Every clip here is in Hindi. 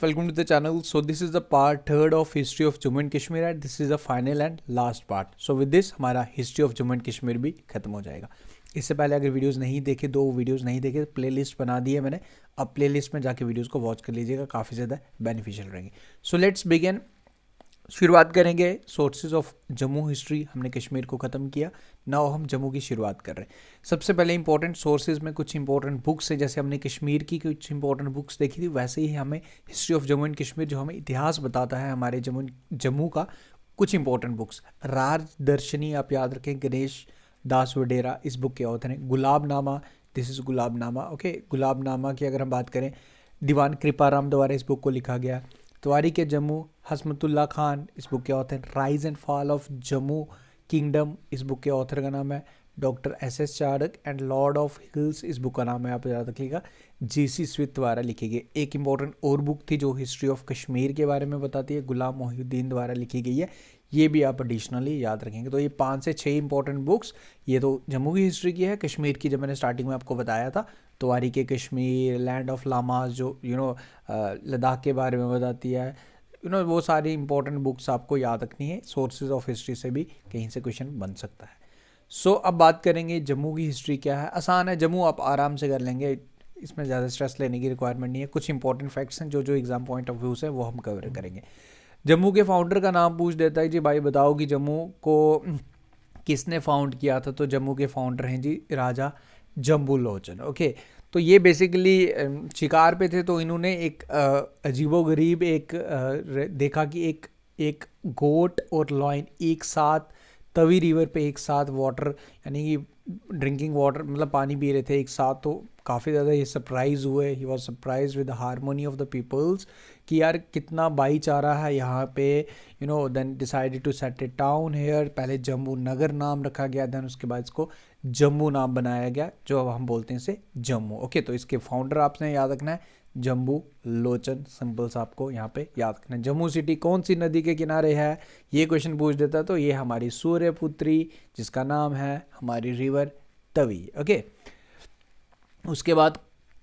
welcome to the channel. So this is the part third of history of Jammu and Kashmir and this is the final and last part. So with this हमारा history of Jammu and Kashmir भी खत्म हो जाएगा. इससे पहले अगर वीडियोस नहीं देखे, दो वीडियोस नहीं देखे, प्लेलिस्ट बना दी है मैंने. अब प्लेलिस्ट में जाके वीडियोस को वॉच कर लीजिएगा, काफ़ी ज़्यादा बेनिफिशियल रहेंगे. So let's begin. शुरुआत करेंगे सोर्सेज ऑफ जम्मू हिस्ट्री. हमने कश्मीर को ख़त्म किया, नाउ हम जम्मू की शुरुआत कर रहे हैं. सबसे पहले इंपॉर्टेंट सोर्सेज में कुछ इंपॉर्टेंट बुक्स है. जैसे हमने कश्मीर की कुछ इंपॉर्टेंट बुक्स देखी थी, वैसे ही हमें history of Jammu and Kashmir जो हमें इतिहास बताता है हमारे जम्मू का, कुछ इंपॉर्टेंट बुक्स. राजदर्शनी आप याद रखें, गणेश दास वडेरा इस बुक के ऑथर हैं. गुलाबनामा, दिस इज़ गुलाबनामा. ओके, गुलाबनामा की अगर हम बात करें, दीवान कृपाराम द्वारा इस बुक को लिखा गया. तवारीख जम्मू, हसमतुल्ला खान इस बुक के author. Rise and fall of Jammu kingdom इस बुक के ऑथर का नाम है doctor S Chadak. And Lord of hills इस बुक का नाम है, आप याद रखिएगा, जी स्विथ द्वारा लिखी गई. एक इंपॉर्टेंट और बुक थी जो हिस्ट्री ऑफ कश्मीर के बारे में बताती है, गुलाम मोहिउद्दीन द्वारा लिखी गई है. ये भी आप एडिशनली याद रखेंगे. तो ये 5 से 6 इंपॉर्टेंट बुक्स, ये तो जम्मू की हिस्ट्री की है. कश्मीर की जब मैंने स्टार्टिंग में आपको बताया था, तवारीख कश्मीर, लैंड ऑफ लामास जो लद्दाख के बारे में बताती है, वो सारी इंपॉर्टेंट बुक्स आपको याद रखनी है. सोर्सेज ऑफ हिस्ट्री से भी कहीं से क्वेश्चन बन सकता है. सो अब बात करेंगे जम्मू की हिस्ट्री क्या है. आसान है, जम्मू आप आराम से कर लेंगे, इसमें ज़्यादा स्ट्रेस लेने की रिक्वायरमेंट नहीं है. कुछ इंपॉर्टेंट फैक्ट्स हैं जो एग्जाम पॉइंट ऑफ व्यू से वो हम कवर करेंगे. जम्मू के फाउंडर का नाम पूछ देता है जी, भाई बताओ कि जम्मू को किसने फाउंड किया था. तो जम्मू के फाउंडर हैं जी राजा जम्बू लोचन. ओके, तो ये बेसिकली शिकार पे थे, तो इन्होंने एक अजीबोगरीब एक देखा कि एक गोट और लॉइन एक साथ तवी रिवर पे एक साथ वाटर यानी कि ड्रिंकिंग वाटर मतलब पानी पी रहे थे एक साथ. तो काफ़ी ज़्यादा ये सरप्राइज हुए. He was surprise with the harmony of the peoples कि यार कितना भाईचारा है यहाँ पे. Then decided to set it down here. पहले जम्मू नगर नाम रखा गया, देन उसके बाद इसको जम्मू नाम बनाया गया, जो अब हम बोलते हैं इसे जम्मू. ओके, तो इसके फाउंडर आपने याद रखना है जम्बू लोचन. सिंपल्स आपको यहाँ पे याद रखना है. जम्मू सिटी कौन सी नदी के किनारे है, ये क्वेश्चन पूछ देता. तो ये हमारी सूर्यपुत्री, जिसका नाम है हमारी रिवर तवी. ओके, उसके बाद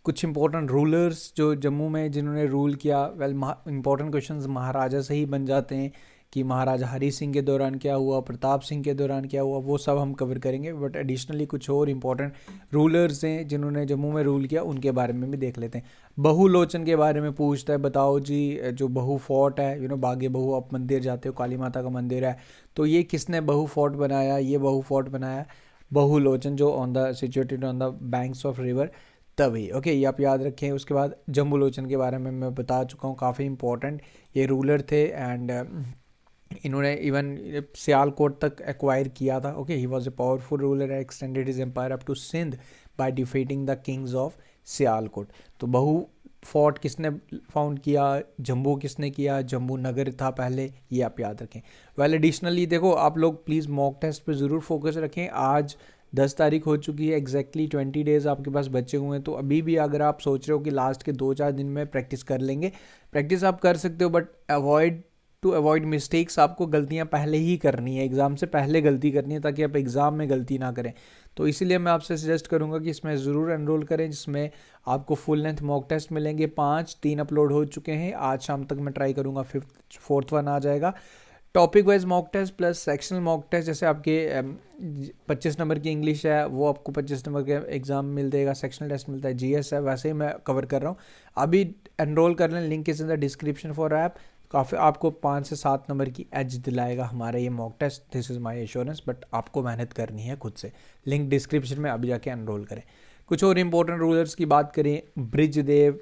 कुछ इंपॉर्टेंट रूलर्स जो जम्मू में जिन्होंने रूल किया. वेल, इंपॉर्टेंट क्वेश्चंस महाराजा से ही बन जाते हैं कि महाराजा हरी सिंह के दौरान क्या हुआ, प्रताप सिंह के दौरान क्या हुआ, वो सब हम कवर करेंगे. बट एडिशनली कुछ और इंपॉर्टेंट रूलर्स हैं जिन्होंने जम्मू में रूल किया, उनके बारे में भी देख लेते हैं. बहुलोचन के बारे में पूछता है, बताओ जी जो बहु फोर्ट है, बागे बहु आप मंदिर जाते हो, काली माता का मंदिर है, तो ये किसने बहु फोर्ट बनाया. ये बहु फोर्ट बनाया बहुलोचन, जो situated on the banks of river तभी. ओके, ये आप याद रखें. उसके बाद जम्बू लोचन के बारे में मैं बता चुका हूँ, काफ़ी इंपॉर्टेंट ये रूलर थे. एंड इन्होंने इवन सियालकोट तक एक्वायर किया था. Okay, he was a powerful ruler, extended his empire up to Sindh by defeating the kings of Sialkot. तो बहु फोर्ट किसने फाउंड किया, जम्मू किसने किया, जम्मू नगर था पहले, ये आप याद रखें. वेल, एडिशनली देखो आप लोग प्लीज़ मॉक टेस्ट पे ज़रूर फोकस रखें. आज 10 तारीख हो चुकी है, एग्जैक्टली 20 डेज़ आपके पास बचे हुए हैं. तो अभी भी अगर आप सोच रहे हो कि लास्ट के 2-4 दिन में प्रैक्टिस कर लेंगे, प्रैक्टिस आप कर सकते हो, बट अवॉइड मिस्टेक्स, आपको गलतियां पहले ही करनी है, एग्ज़ाम से पहले गलती करनी है, ताकि आप एग्ज़ाम में गलती ना करें. तो इसीलिए मैं आपसे सजेस्ट करूंगा कि इसमें ज़रूर एनरोल करें, जिसमें आपको फुल लेंथ मॉक टेस्ट मिलेंगे. 3 अपलोड हो चुके हैं. आज शाम तक मैं ट्राई करूँगा 4th वन आ जाएगा. Topic wise mock test plus sectional mock test. जैसे आपके 25 नंबर की इंग्लिश है, वो आपको 25 नंबर के एग्जाम मिल देगा. सेक्शनल टेस्ट मिलता है, जीएस है, वैसे ही मैं कवर कर रहा हूँ. अभी एनरोल कर लें, link is in the description for app. काफ़ी आपको 5 से 7 नंबर की एज दिलाएगा हमारा ये mock test. This is my assurance, but आपको मेहनत करनी है खुद से. लिंक डिस्क्रिप्शन में अभी जाके एनरोल करें. कुछ और इंपॉर्टेंट रूलर्स की बात करें, ब्रिजदेव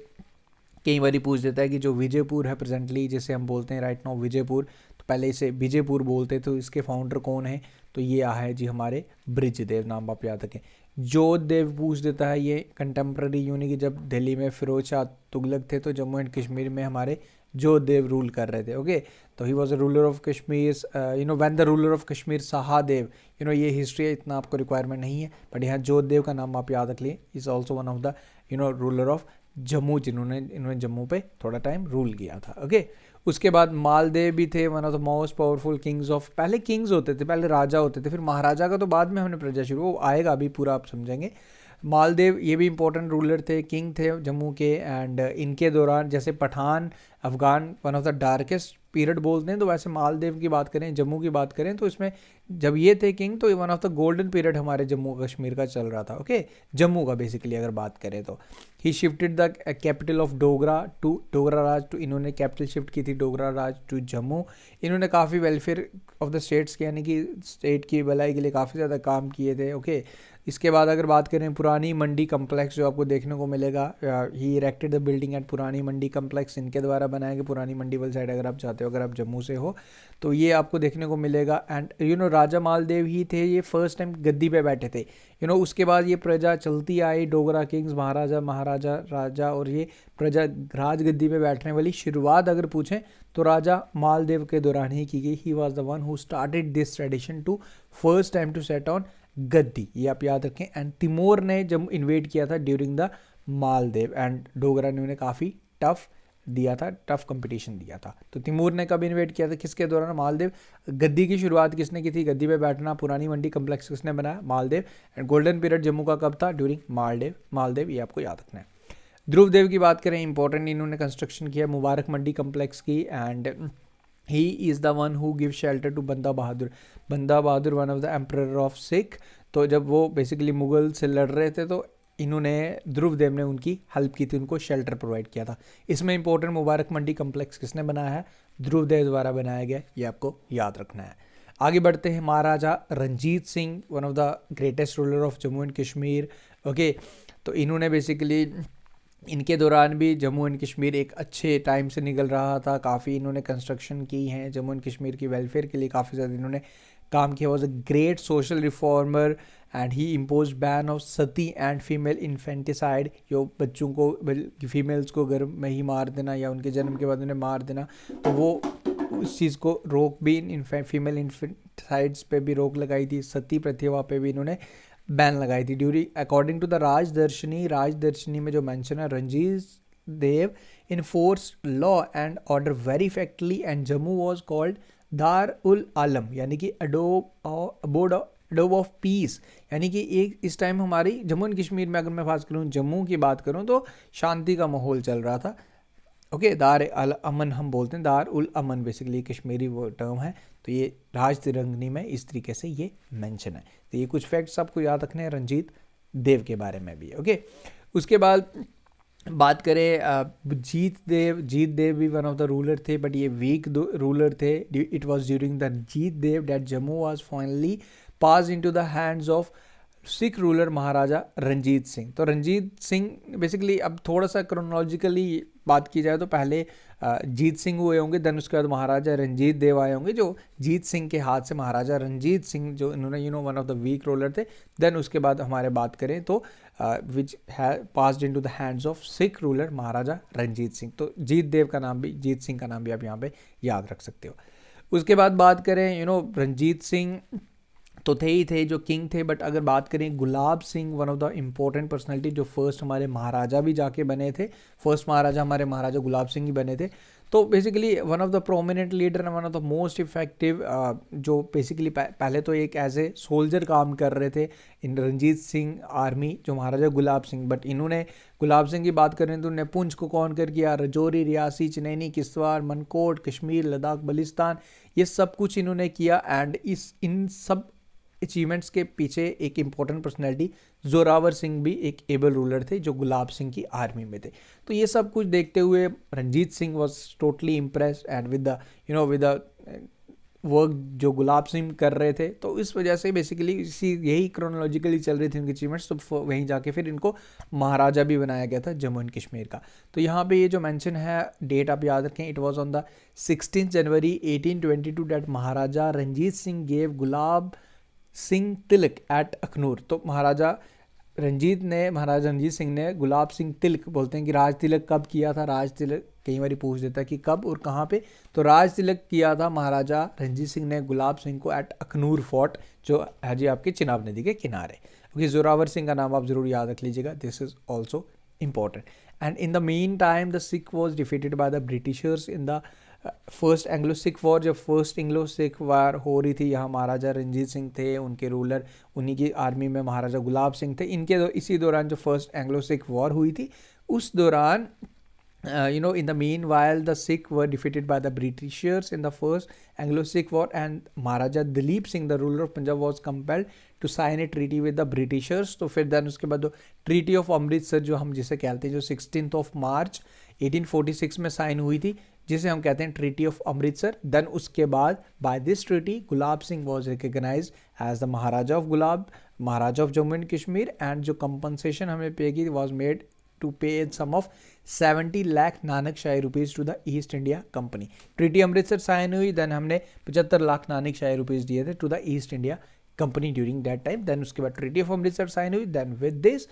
कई बार पूछ देता है कि जो विजयपुर है प्रेजेंटली, जैसे हम बोलते हैं राइट नाउ विजयपुर, तो पहले इसे विजयपुर बोलते, तो इसके फाउंडर कौन है, तो ये है जी हमारे ब्रिजदेव. नाम आप याद रखें. जोधदेव पूछ देता है, ये कंटेम्प्रेरी यूनी कि जब दिल्ली में फिरोज शाह तुगलक थे, तो जम्मू एंड कश्मीर में हमारे जोधदेव रूल कर रहे थे. ओके, तो he was a ruler of Kashmir. When the ruler of Kashmir Sahadev, ये हिस्ट्री है, इतना आपको रिक्वायरमेंट नहीं है, बट यहाँ जोधदेव का नाम आप याद रख लिए. Is also one of the ruler of Jammu, इन्होंने जम्मू पे थोड़ा टाइम रूल किया था. ओके, उसके बाद मालदेव भी थे, one of the most powerful Kings of. पहले किंग्स होते थे, पहले राजा होते थे, फिर महाराजा का तो बाद में हमने प्रजा शुरू, वो आएगा अभी पूरा आप समझेंगे. मालदेव ये भी इंपॉर्टेंट रूलर थे, किंग थे जम्मू के, एंड इनके दौरान जैसे Pathan Afghan one of the darkest period बोलते हैं, तो वैसे मालदेव की बात करें, जम्मू की बात करें, तो इसमें जब ये थे किंग तो ये one of the golden period हमारे जम्मू कश्मीर का चल रहा था। ओके, जम्मू का बेसिकली अगर बात करें तो he shifted the capital of Dogra to Dogra Raj to, इन्होंने कैपिटल शिफ्ट की थी डोगरा राज टू जम्मू। इन्होंने काफ़ी वेलफेयर ऑफ द स्टेट्स के, यानी कि स्टेट की भलाई के लिए काफ़ी ज़्यादा काम किए थे। ओके, इसके बाद अगर बात करें पुरानी मंडी कम्प्लेक्स जो आपको देखने को मिलेगा, ही इरेक्टेड द बिल्डिंग एट पुरानी मंडी कम्प्लेक्स, इनके द्वारा बनाया गया। पुरानी मंडी वाली साइड अगर आप जाते हो, अगर आप जम्मू से हो तो ये आपको देखने को मिलेगा। एंड राजा मालदेव ही थे ये फर्स्ट टाइम गद्दी पे बैठे थे। उसके बाद ये प्रजा चलती आई, डोगरा किंग्स, महाराजा राजा, और ये प्रजा राज गद्दी पे बैठने वाली शुरुआत अगर पूछें तो राजा मालदेव के दौरान ही की गई। He was the one who started this tradition to first time to set on गद्दी, ये आप याद रखें। एंड तिमोर ने जब इन्वेट किया था during the Maldev, and Dogra ने उन्हें काफ़ी टफ दिया था, टफ कंपटीशन दिया था। तो तिमूर ने कब इन्वेट किया था, किसके दौरान, मालदेव। गद्दी की शुरुआत किसने की थी, गद्दी पे बैठना, पुरानी मंडी कम्प्लेक्स किसने बनाया, Maldev. And golden period Jammu का कब था, ड्यूरिंग मालदेव, ये आपको याद रखना है। ध्रुव देव की बात करें, इंपॉर्टेंट इन्होंने कंस्ट्रक्शन किया मुबारक मंडी कम्प्लेक्स की। And he is the one who give shelter to Banda Bahadur one of the emperor of Sikh. तो जब वो बेसिकली मुगल से लड़ रहे थे तो इन्होंने, ध्रुव देव ने उनकी हेल्प की थी, उनको शेल्टर प्रोवाइड किया था। इसमें इंपॉर्टेंट मुबारक मंडी कम्प्लेक्स किसने बनाया है, ध्रुव देव द्वारा बनाया गया, ये आपको याद रखना है। आगे बढ़ते हैं, Maharaja Ranjit Singh, one of the greatest ruler of Jammu and Kashmir. Okay, तो इन्होंने बेसिकली, इनके दौरान भी जम्मू एंड कश्मीर एक अच्छे टाइम से निकल रहा था। काफ़ी इन्होंने कंस्ट्रक्शन की हैं जम्मू एंड कश्मीर की वेलफेयर के लिए, काफ़ी ज़्यादा इन्होंने काम किया। Was a great social reformer and he impose ban of Sati and female infanticide, जो बच्चों को, फीमेल्स को घर में ही मार देना या उनके जन्म के बाद उन्हें मार देना, तो वो उस चीज़ को रोक भी, फीमेल इन्फेंटिसाइड्स पे भी रोक लगाई थी, सती प्रथा पे भी इन्होंने बैन लगाई थी। During according to the Rajdarshani में जो मेंशन है, Ranjit Dev enforce law and order very effectively and Jammu was called Dar ul आलम, यानी कि अडोब ऑफ पीस, यानी कि एक इस टाइम हमारी जम्मू एंड कश्मीर में, अगर मैं बात करूँ जम्मू की बात करूँ तो शांति का माहौल चल रहा था। ओके, दार अल अमन हम बोलते हैं, दार उल अमन बेसिकली कश्मीरी वो टर्म है। तो ये राज तिरंगनी में इस तरीके से ये मेंशन है। तो ये कुछ फैक्ट्स आपको याद रखने हैं रंजीत देव के बारे में भी। ओके, उसके बाद बात करें जीत देव भी वन ऑफ द रूलर थे, बट ये वीक रूलर थे। It was during the Jit Dev that Jammu was finally pass into the hands of Sikh ruler Maharaja Ranjit Singh. तो रंजीत सिंह बेसिकली, अब थोड़ा सा क्रोनोलॉजिकली बात की जाए तो पहले जीत सिंह हुए होंगे, देन उसके बाद महाराजा रंजीत देव आए होंगे, जो जीत सिंह के हाथ से महाराजा रंजीत सिंह, जो इन्होंने one of the weak ruler थे। देन उसके बाद हमारे बात करें तो विच है passed into the hands of Sikh ruler Maharaja Ranjit Singh. तो जीत देव का नाम भी, जीत सिंह का नाम भी आप यहाँ पे याद रख सकते हो। उसके बाद बात करें रंजीत सिंह तो थे ही थे जो किंग थे, बट अगर बात करें Gulab Singh, one of the important personality, जो फर्स्ट हमारे महाराजा भी जाके बने थे, फर्स्ट महाराजा हमारे महाराजा गुलाब सिंह ही बने थे। तो basically one of the prominent leader and one of the most effective, जो बेसिकली पहले तो एक एज ए सोल्जर काम कर रहे थे इन रंजीत सिंह आर्मी, जो महाराजा गुलाब सिंह। बट इन्होंने, गुलाब सिंह की बात करें तो उन्हें पुंछ को कॉन्कर किया, रजौरी, रियासी, चनैनी, किश्तवाड़, मनकोट, कश्मीर, लद्दाख, बलिस्तान, ये सब कुछ इन्होंने किया। एंड इन सब अचीवमेंट्स के पीछे एक इम्पॉर्टेंट पर्सनैलिटी जोरावर सिंह भी एक एबल रूलर थे, जो गुलाब सिंह की आर्मी में थे। तो ये सब कुछ देखते हुए Ranjit Singh was totally impressed and with the work जो गुलाब सिंह कर रहे थे। तो इस वजह से बेसिकली यही क्रोनोलॉजिकली चल रही थी उनकी अचीवमेंट्स, तो वहीं जाके फिर इनको महाराजा भी बनाया गया था जम्मू एंड कश्मीर का। तो यहाँ पे ये जो मेंशन है, डेट आप याद रखें, it was on the 16 January 1822 that Maharaja Ranjit Singh gave Gulab Singh tilak at Akhnoor. तो महाराजा रंजीत सिंह ने गुलाब सिंह तिलक, बोलते हैं कि राज तिलक कब किया था, राज तिलक कई बार पूछ देता है कि कब और कहाँ पे, तो राज तिलक किया था महाराजा रंजीत सिंह ने गुलाब सिंह को एट अखनूर फोर्ट, जो है जी आपके चिनाब नदी के किनारे। क्योंकि जोरावर सिंह का नाम आप जरूर याद रख लीजिएगा, this is also important. And in the mean time the Sikh was defeated by the Britishers in the first Anglo Sikh war, जब फर्स्ट एंग्लो सिख वार हो रही थी, यहाँ महाराजा रंजीत सिंह थे, उनके रूलर, उन्हीं की आर्मी में महाराजा गुलाब सिंह थे। इसी दौरान जो फर्स्ट एंग्लो सिख वॉर हुई थी, उस दौरान in the meanwhile the Sikh were defeated by the Britishers in the first Anglo-Sikh war, and Maharaja Dalip Singh, the ruler of Punjab, was compelled to sign a treaty with the Britishers। तो फिर देन उसके बाद ट्रीटी ऑफ अमृतसर, जो हम जिसे कहते हैं, जो 16 मार्च 1846 में साइन हुई थी, जिसे हम कहते हैं ट्रीटी ऑफ अमृतसर। देन उसके बाद by this treaty Gulab Singh was recognise as the Maharaja of Gulab, Maharaja of Jammu and Kashmir, and जो कंपनसेशन हमें पे की was made to pay a sum of 70 lakh Nanak Shahi rupees to the East India Company. Treaty Amritsar sign हुई, देन हमने 75 लाख नानक शाही रुपीज़ दिए थे to the East India Company during that time. Then उसके बाद ट्रीटी ऑफ अमृतसर साइन हुई, then with this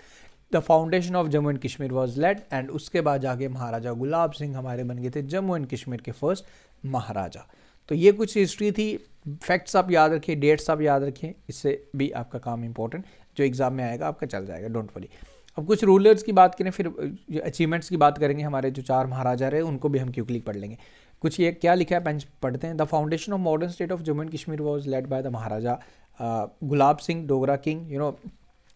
the foundation of Jammu and Kashmir was laid, and उसके बाद जाके महाराजा गुलाब सिंह हमारे बन गए थे जम्मू एंड कश्मीर के फर्स्ट महाराजा। तो ये कुछ हिस्ट्री थी, फैक्ट्स आप याद रखें, डेट्स आप याद रखें, इससे भी आपका काम इंपॉर्टेंट जो एग्जाम में आएगा आपका चल जाएगा, डोंट वरी। अब कुछ रूलर्स की बात करें, फिर अचीवमेंट्स की बात करेंगे। हमारे जो 4 महाराजा रहे उनको भी हम क्विकली पढ़ लेंगे। कुछ ये क्या लिखा है बेंच पढ़ते हैं। The foundation of modern state of Jammu and Kashmir was led by the Maharaja Gulab Singh Dogra king.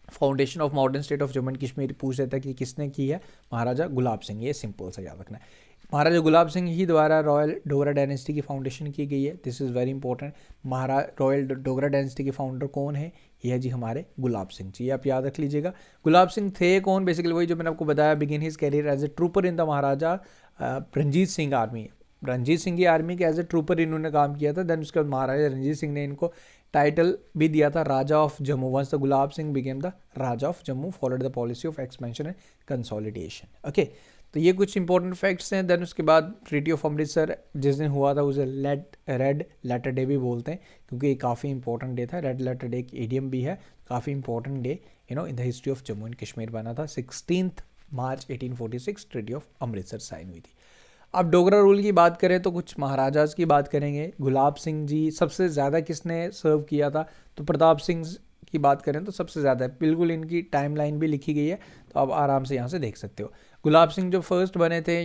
Foundation of modern state of Jammu and Kashmir पूछ देता है कि किसने की है, महाराजा गुलाब सिंह। ये सिंपल सा याद रखना है। महाराजा गुलाब सिंह ही द्वारा रॉयल डोगरा डायनेस्टी की फाउंडेशन की गई है। This is very important. Royal Dogra dynasty के फाउंडर कौन है? ये है जी हमारे गुलाब सिंह जी, आप याद रख लीजिएगा। गुलाब सिंह थे कौन? बेसिकली वही जो मैंने आपको बताया, begin his career as a trooper in the Maharaja Ranjit Singh army. Ranjit Singh की आर्मी के एज ए ट्रूपर इन्होंने काम किया था। देन उसके बाद महाराजा रंजीत सिंह ने इनको टाइटल भी दिया था raja of Jammu. Once the Gulab Singh became the raja of Jammu, followed the policy of expansion and consolidation. Okay, तो ये कुछ इंपॉर्टेंट फैक्ट्स हैं। देन उसके बाद ट्रीटी ऑफ अमृतसर जिस दिन हुआ था उसे रेड लेटर डे भी बोलते हैं, क्योंकि ये काफ़ी इंपॉर्टेंट डे था। रेड लेटर डे एक इडियम भी है, काफ़ी important day in the history of Jammu and Kashmir बना था। 16 मार्च 1846 ट्रीटी ऑफ अमृतसर साइन हुई थी। अब डोगरा रूल की बात करें तो कुछ महाराजाज की बात करेंगे। गुलाब सिंह जी सबसे ज़्यादा किसने सर्व किया था? तो प्रताप सिंह की बात करें तो सबसे ज़्यादा है, बिल्कुल इनकी टाइमलाइन भी लिखी गई है, तो आप आराम से यहाँ से देख सकते हो। गुलाब सिंह जो फर्स्ट बने थे,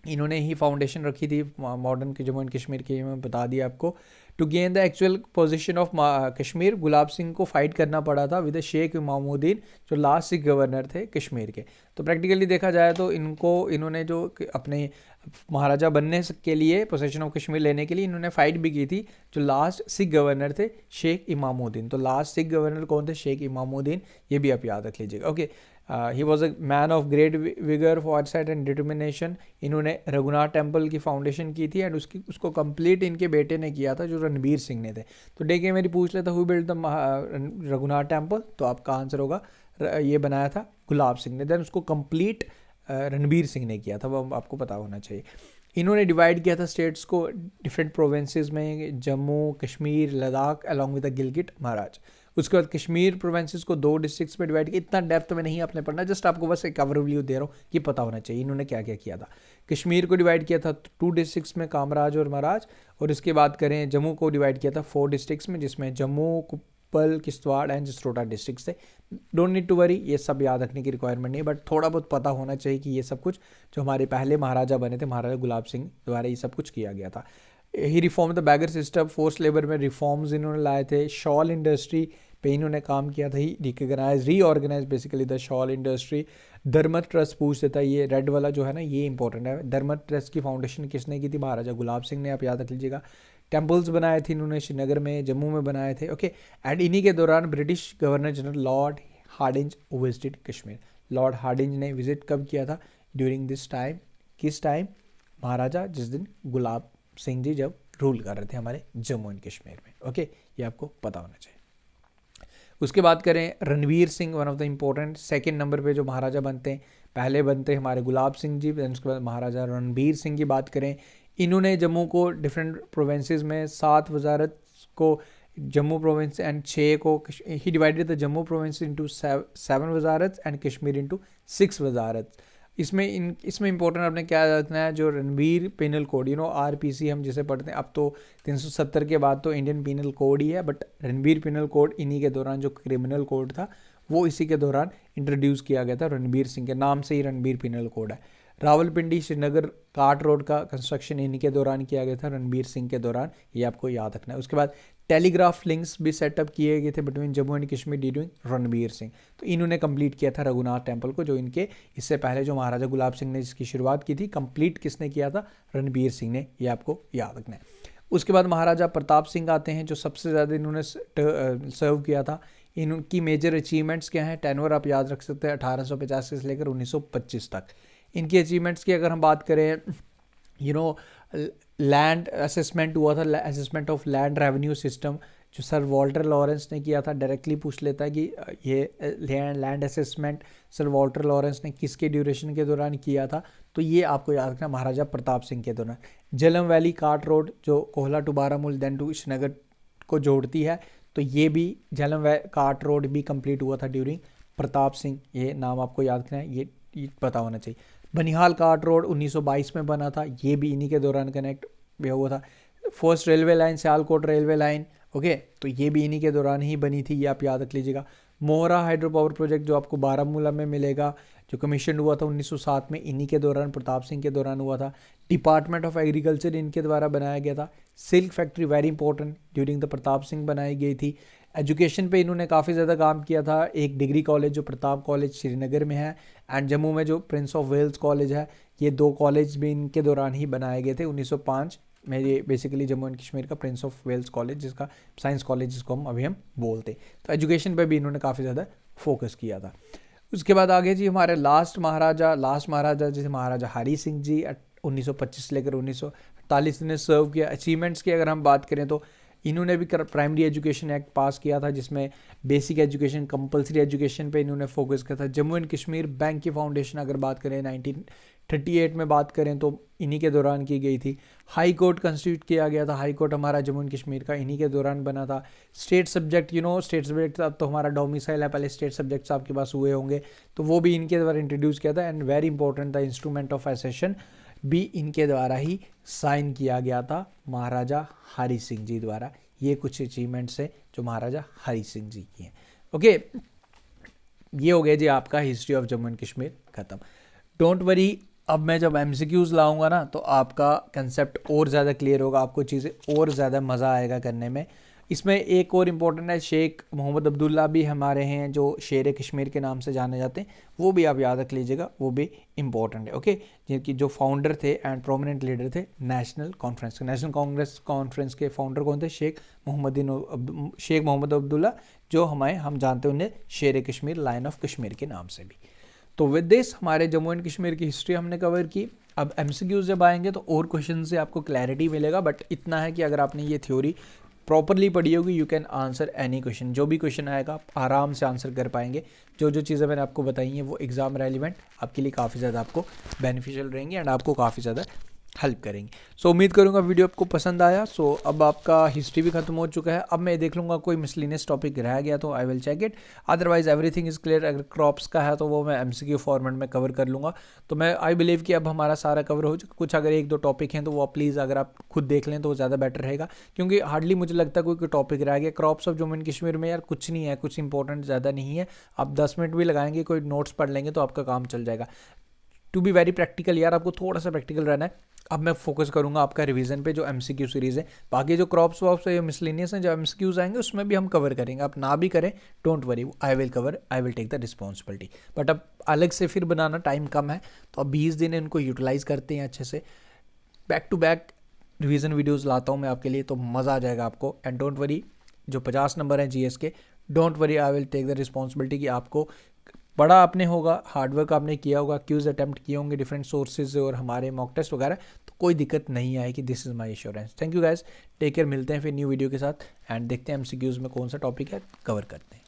इन्होंने ही फाउंडेशन रखी थी मॉडर्न के जम्मू एंड कश्मीर की, मैं बता दिया आपको। To gain the actual position of Kashmir, Gulab Singh को फाइट करना पड़ा था विद शेख इमामुद्दीन, जो लास्ट सिख गवर्नर थे कश्मीर के। तो प्रैक्टिकली देखा जाए तो इन्होंने जो अपने महाराजा बनने के लिए, पोजीशन ऑफ कश्मीर लेने के लिए इन्होंने फाइट भी की थी, जो लास्ट सिख गवर्नर थे शेख इमामुद्दीन। तो लास्ट सिख गवर्नर कौन थे? शेख इमामुद्दीन, ये भी आप याद रख लीजिएगा। Okay, he was a man of great vigour, Forsyte and determination. इन्होंने रघुनाथ टेम्पल की फाउंडेशन की थी, एंड उसको कंप्लीट इनके बेटे ने किया था, जो रणबीर सिंह ने थे। तो डे के मेरी पूछ लेता who build the Raghunath temple, तो आपका आंसर होगा ये बनाया था गुलाब सिंह ने। देन उसको कंप्लीट रणबीर सिंह ने किया था, वो आपको पता होना चाहिए। इन्होंने डिवाइड किया था स्टेट्स को डिफरेंट प्रोविंसेस में, Jammu Kashmir Ladakh along with the Gilgit महाराज। उसके बाद कश्मीर प्रोविंसेस को 2 डिस्ट्रिक्ट्स में डिवाइड किया। इतना डेप्थ में नहीं आपने पढ़ना, जस्ट आपको बस एक ओवरव्यू दे रहा हूँ कि पता होना चाहिए इन्होंने क्या क्या किया था। कश्मीर को डिवाइड किया था 2 डिस्ट्रिक्ट्स में, कामराज और महाराज। और इसके बाद करें जम्मू को डिवाइड किया था 4 डिस्ट्रिक्ट्स में, जिसमें जम्मू, कुप्पल, किश्तवाड़ एंड जसरोटा डिस्ट्रिक्ट्स थे। डोंट नीड टू वरी, ये सब याद रखने की रिक्वायरमेंट नहीं, बट थोड़ा बहुत पता होना चाहिए कि ये सब कुछ जो हमारे पहले महाराजा बने थे, महाराजा गुलाब सिंह द्वारा ये सब कुछ किया गया था। He reform the begar system, force labour में रिफॉर्म्स इन्होंने लाए थे। शॉल इंडस्ट्री पे इन्होंने काम किया था, he reorganise basically the shawl industry. Dharmarth trust पूछ देता है, ये रेड वाला जो है ना, ये इंपॉर्टेंट है। धर्मत ट्रस्ट की फाउंडेशन किसने की थी? महाराजा गुलाब सिंह ने, आप याद रख लीजिएगा। टेम्पल्स बनाए थे इन्होंने श्रीनगर में, जम्मू में बनाए थे। ओके, एंड इन्हीं के दौरान British governor general Lord Hardinge visited Kashmir. Lord Hardinge ने विजिट कब किया था? During this time. किस टाइम? महाराजा जिस दिन गुलाब सिंह जी जब रूल कर रहे थे हमारे जम्मू एंड कश्मीर में। ओके, ये आपको पता होना चाहिए। उसके बाद करें Ranveer Singh, one of the important. Second number पे जो महाराजा बनते हैं, पहले बनते हैं हमारे गुलाब सिंह जी, उसके बाद महाराजा रणबीर सिंह की बात करें। इन्होंने जम्मू को डिफरेंट प्रोविंसेस में 7 वजारत को, जम्मू प्रोविंस एंड 6 को, he divided the Jammu province into 7 wazarat and Kashmir into 6 वजारत। इसमें इंपॉर्टेंट आपने क्या रखना है, जो रणवीर पिनल कोड, आरपीसी हम जिसे पढ़ते हैं, अब तो 370 के बाद तो इंडियन पिनल कोड ही है, बट रणवीर पिनल कोड इन्हीं के दौरान जो क्रिमिनल कोड था वो इसी के दौरान इंट्रोड्यूस किया गया था। रणबीर सिंह के नाम से ही रणबीर पिनल कोड है। रावलपिंडी श्रीनगर काट रोड का कंस्ट्रक्शन इन्हीं के दौरान किया गया था, रणबीर सिंह के दौरान, ये आपको याद रखना है। उसके बाद टेलीग्राफ लिंक्स भी सेटअप किए गए थे between Jammu and Kashmir during Ranbir Singh, तो इन्होंने कंप्लीट किया था रघुनाथ टेम्पल को, जो इनके इससे पहले जो महाराजा गुलाब सिंह ने इसकी शुरुआत की थी, कंप्लीट किसने किया था, रणबीर सिंह ने, ये आपको याद रखना है। उसके बाद महाराजा प्रताप सिंह आते हैं, जो सबसे ज़्यादा इन्होंने सर्व किया था। इनकी मेजर अचीवमेंट्स क्या हैं, टेनवर आप याद रख सकते हैं 1885 से लेकर 1925 तक। इनकी अचीवमेंट्स की अगर हम बात करें, लैंड असेसमेंट हुआ था, assessment of land revenue system, जो सर वॉल्टर लॉरेंस ने किया था। डायरेक्टली पूछ लेता है कि ये land assessment sir Walter Lawrence ने किसके ड्यूरेशन के दौरान किया था, तो ये आपको याद रखना, महाराजा प्रताप सिंह के दौरान। झेलम वैली काट रोड जो Kohla to Baramulla then to Srinagar को जोड़ती है, तो ये भी झेलम काट रोड भी कंप्लीट हुआ था ड्यूरिंग प्रताप सिंह, ये नाम आपको याद रखना है, ये पता होना चाहिए। बनिहाल काट रोड 1922 में बना था, ये भी इन्हीं के दौरान कनेक्ट हुआ था। First railway line Sialkot railway line, okay, तो ये भी इन्हीं के दौरान ही बनी थी, ये आप याद रख लीजिएगा। मोहरा हाइड्रो पावर प्रोजेक्ट जो आपको बारामूला में मिलेगा, जो कमीशन हुआ था 1907 में, इन्हीं के दौरान प्रताप सिंह के दौरान हुआ था। डिपार्टमेंट ऑफ एग्रीकल्चर इनके द्वारा बनाया गया था। Silk factory very important during the Pratap Singh बनाई गई थी। एजुकेशन पे इन्होंने काफ़ी ज़्यादा काम किया था। एक डिग्री कॉलेज जो प्रताप कॉलेज श्रीनगर में है, एंड जम्मू में जो प्रिंस ऑफ वेल्स कॉलेज है, ये दो कॉलेज भी इनके दौरान ही बनाए गए थे 1905 में। ये बेसिकली जम्मू एंड कश्मीर का प्रिंस ऑफ वेल्स कॉलेज, जिसका साइंस कॉलेज जिसको हम बोलते, तो एजुकेशन पे भी इन्होंने काफ़ी ज़्यादा फोकस किया था। उसके बाद आगे जी हमारे लास्ट महाराजा जैसे महाराजा हरी सिंह जी 1925 से लेकर 1948 ने सर्व किया। अचीवमेंट्स की अगर हम बात करें तो इन्होंने भी प्राइमरी एजुकेशन एक्ट पास किया था, जिसमें बेसिक एजुकेशन, कंपलसरी एजुकेशन पे इन्होंने फोकस किया था। जम्मू एंड कश्मीर बैंक की फाउंडेशन अगर बात करें 1938 में बात करें तो इन्हीं के दौरान की गई थी। हाई कोर्ट कंस्टिट्यूट किया गया था, हाई कोर्ट हमारा जम्मू एंड कश्मीर का इन्हीं के दौरान बना था। स्टेट सब्जेक्ट स्टेट सब्जेक्ट अब तो हमारा डोमिसाइल है, पहले स्टेट सब्जेक्ट्स आपके पास हुए होंगे, तो वो भी इनके द्वारा इंट्रोड्यूस किया था। एंड वेरी इंपॉर्टेंट था, इंस्ट्रूमेंट ऑफ एसेशन भी इनके द्वारा ही साइन किया गया था, महाराजा हरी सिंह जी द्वारा। ये कुछ अचीवमेंट्स है जो महाराजा हरी सिंह जी की हैं। ओके, ये हो गया जी आपका history of Jammu and Kashmir खत्म। डोंट वरी, अब मैं जब एमसीक्यूज लाऊंगा ना तो आपका कंसेप्ट और ज़्यादा क्लियर होगा, आपको चीज़ें और ज़्यादा मज़ा आएगा करने में। इसमें एक और इम्पोर्टेंट है, शेख मोहम्मद अब्दुल्ला भी हमारे हैं जो शेर कश्मीर के नाम से जाने जाते हैं, वो भी आप याद रख लीजिएगा, वो भी इम्पोर्टेंट है। ओके, जिनकी जो फाउंडर थे एंड प्रोमिनेंट लीडर थे नेशनल कांग्रेस कॉन्फ्रेंस के फाउंडर कौन थे, शेख मोहम्मद अब्दुल्ला, जो हम जानते हैं उन्हें शेर कश्मीर, लायन ऑफ कश्मीर के नाम से भी। तो विद दिस हमारे जम्मू एंड कश्मीर की हिस्ट्री हमने कवर की। अब एमसीक्यूज जब आएंगे तो और क्वेश्चन से आपको क्लैरिटी मिलेगा, बट इतना है कि अगर आपने ये थ्योरी प्रॉपरली पढ़ी होगी, you can answer any question, जो भी क्वेश्चन आएगा आप आराम से आंसर कर पाएंगे। जो चीज़ें मैंने आपको बताई हैं वो एग्ज़ाम रेलिवेंट आपके लिए काफ़ी ज़्यादा आपको बेनिफिशियल रहेंगी एंड आपको काफ़ी ज़्यादा हेल्प करेंगे। सो उम्मीद करूंगा वीडियो आपको पसंद आया। सो अब आपका हिस्ट्री भी खत्म हो चुका है। अब मैं देख लूँगा कोई मिसलिनियस टॉपिक रह गया तो I will check it, otherwise everything is clear. अगर क्रॉप्स का है तो वो मैं एमसीक्यू फॉर्मेट में कवर कर लूँगा। तो मैं आई बिलीव कि अब हमारा सारा कवर हो चुका। कुछ अगर एक दो टॉपिक हैं तो वो प्लीज़ अगर आप खुद देख लें तो वो ज़्यादा बेटर रहेगा, क्योंकि हार्डली मुझे लगता है कोई टॉपिक रह गया। Crops of Jammu and Kashmir में यार कुछ नहीं है, कुछ इंपॉर्टेंट ज़्यादा नहीं है। आप 10 मिनट भी लगाएंगे, कोई नोट्स पढ़ लेंगे तो आपका काम चल जाएगा। टू बी वेरी प्रैक्टिकल यार, आपको थोड़ा सा प्रैक्टिकल रहना है। अब मैं फोकस करूंगा आपका रिवीजन पे, जो एमसीक्यू सीरीज़ है। बाकी जो क्रॉप्स वॉप्स है, मिसलिनियस हैं, जो एमसीक्यूज आएंगे उसमें भी हम कवर करेंगे। आप ना भी करें, don't worry, I will take the responsibility. But अब अलग से फिर बनाना, टाइम कम है, तो अब 20 दिन इनको यूटिलाइज़ करते हैं अच्छे से। Back to back revision videos लाता हूँ मैं आपके लिए, तो मज़ा आ जाएगा आपको। एंड डोंट वरी, जो 50 नंबर हैं जीएस के, don't worry, I will take the responsibility कि आपको बड़ा आपने होगा, हार्डवर्क आपने किया होगा, क्यूज़ अटैम्प्ट किए होंगे डिफरेंट सोर्सेज से और हमारे मॉक टेस्ट वगैरह, तो कोई दिक्कत नहीं आएगी। This is my assurance. Thank you guys, take care, मिलते हैं फिर न्यू वीडियो के साथ एंड देखते हैं एमसीक्यूज़ में कौन सा टॉपिक है, कवर करते हैं।